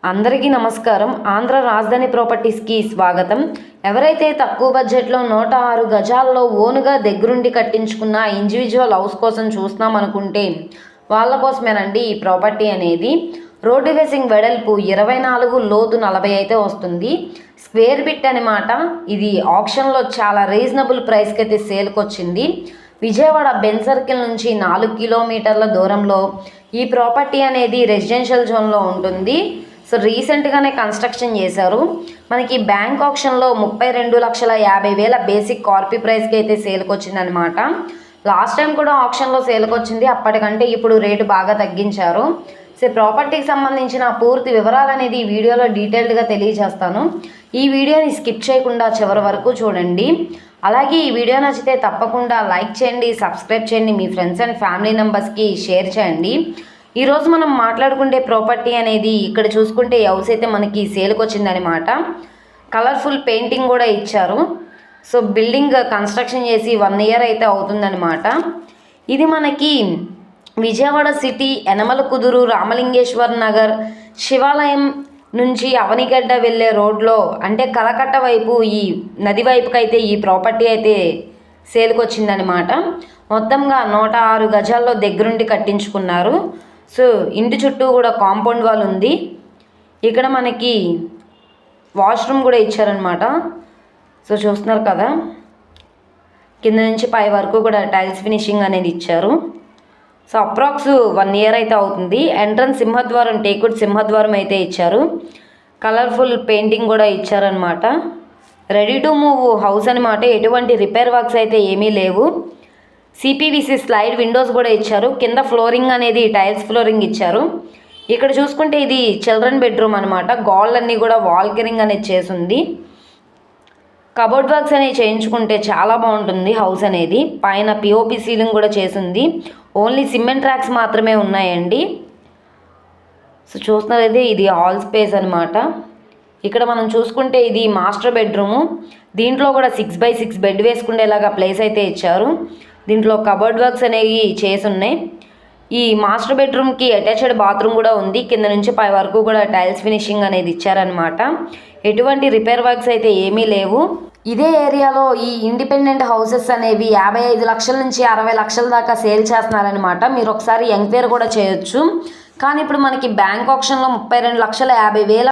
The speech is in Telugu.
అందరికీ నమస్కారం. ఆంధ్ర రాజధాని ప్రాపర్టీస్కి స్వాగతం. ఎవరైతే తక్కువ బడ్జెట్లో 106 గజాల్లో ఓనుగా దగ్గరుండి కట్టించుకున్న ఇండివిజువల్ హౌస్ కోసం చూస్తున్నాం అనుకుంటే వాళ్ళ కోసమేనండి ఈ ప్రాపర్టీ అనేది. రోడ్డు ఫేసింగ్ వెడల్పు 24, లోతు 40 అయితే వస్తుంది. స్క్వేర్ బిట్ అనమాట. ఇది ఆప్షన్లో చాలా రీజనబుల్ ప్రైస్కి అయితే సేల్కి వచ్చింది. విజయవాడ బెన్ సర్కిల్ నుంచి 4 కిలోమీటర్ల దూరంలో ఈ ప్రాపర్టీ అనేది రెసిడెన్షియల్ జోన్లో ఉంటుంది. సో రీసెంట్గానే కన్స్ట్రక్షన్ చేశారు. మనకి బ్యాంక్ ఆప్షన్లో 32,50,000 బేసిక్ కార్పీ ప్రైస్కి అయితే సేల్కి వచ్చిందనమాట. లాస్ట్ టైం కూడా ఆప్షన్లో సేల్కి వచ్చింది. అప్పటికంటే ఇప్పుడు రేటు బాగా తగ్గించారు. సో ప్రాపర్టీకి సంబంధించిన పూర్తి వివరాలు అనేది ఈ వీడియోలో డీటెయిల్డ్గా తెలియజేస్తాను. ఈ వీడియోని స్కిప్ చేయకుండా చివరి వరకు చూడండి. అలాగే ఈ వీడియో నచ్చితే తప్పకుండా లైక్ చేయండి, సబ్స్క్రైబ్ చేయండి, మీ ఫ్రెండ్స్ అండ్ ఫ్యామిలీ మెంబర్స్కి షేర్ చేయండి. ఈరోజు మనం మాట్లాడుకుంటే ప్రాపర్టీ అనేది ఇక్కడ చూసుకుంటే హౌస్ అయితే మనకి సేల్కి వచ్చిందనమాట. కలర్ఫుల్ పెయింటింగ్ కూడా ఇచ్చారు. సో బిల్డింగ్ కన్స్ట్రక్షన్ చేసి 1 year అయితే అవుతుందనమాట. ఇది మనకి విజయవాడ సిటీ యనమల కుదురు రామలింగేశ్వర్ నగర్ శివాలయం నుంచి అవనిగడ్డ వెళ్ళే రోడ్లో అంటే కలకట్ట వైపు ఈ నది వైపుకైతే ఈ ప్రాపర్టీ అయితే సేల్కి వచ్చిందనమాట. మొత్తంగా 106 గజాల్లో దగ్గరుండి కట్టించుకున్నారు. సో ఇంటి చుట్టూ కూడా కాంపౌండ్ వాల్ ఉంది. ఇక్కడ మనకి వాష్రూమ్ కూడా ఇచ్చారనమాట. సో చూస్తున్నారు కదా, కింద నుంచి పై వరకు కూడా టైల్స్ ఫినిషింగ్ అనేది ఇచ్చారు. సో అప్రాక్స్ 1 year అయితే అవుతుంది. ఎంట్రన్స్ సింహద్వారం, టేకుడ్ సింహద్వారం అయితే ఇచ్చారు. కలర్ఫుల్ పెయింటింగ్ కూడా ఇచ్చారనమాట. రెడీ టు మూవ్ హౌస్ అనమాట. ఎటువంటి రిపేర్ వర్క్స్ అయితే ఏమీ లేవు. సిపివిసి స్లైడ్ విండోస్ కూడా ఇచ్చారు. కింద ఫ్లోరింగ్ అనేది టైల్స్ ఫ్లోరింగ్ ఇచ్చారు. ఇక్కడ చూసుకుంటే ఇది చిల్డ్రన్ బెడ్రూమ్ అనమాట. గోళ్ళన్నీ కూడా వాల్ కిరింగ్ అనేది చేసింది. కబోర్డ్ వర్క్స్ అనేవి చేయించుకుంటే చాలా బాగుంటుంది హౌస్ అనేది. పైన పిఓపి సీలింగ్ కూడా చేసింది. ఓన్లీ సిమెంట్ ట్రాక్స్ మాత్రమే ఉన్నాయండి. సో చూస్తున్నది ఇది హాల్ స్పేస్ అనమాట. ఇక్కడ మనం చూసుకుంటే ఇది మాస్టర్ బెడ్రూము. దీంట్లో కూడా 6x6 బెడ్ వేసుకునేలాగా ప్లేస్ అయితే ఇచ్చారు. దీంట్లో కబోర్డ్ వర్క్స్ అనేవి చేసి ఉన్నాయి. ఈ మాస్టర్ బెడ్రూమ్కి అటాచ్డ్ బాత్రూమ్ కూడా ఉంది. కింద నుంచి పై వరకు కూడా టైల్స్ ఫినిషింగ్ అనేది ఇచ్చారనమాట. ఎటువంటి రిపేర్ వర్క్స్ అయితే ఏమీ లేవు. ఇదే ఏరియాలో ఈ ఇండిపెండెంట్ హౌసెస్ అనేవి 55 లక్షల నుంచి 60 లక్షల దాకా సేల్ చేస్తున్నారనమాట. మీరు ఒకసారి ఎంక్వైరీ కూడా చేయొచ్చు. కానీ ఇప్పుడు మనకి బ్యాంక్ ఆప్షన్లో 32,50,000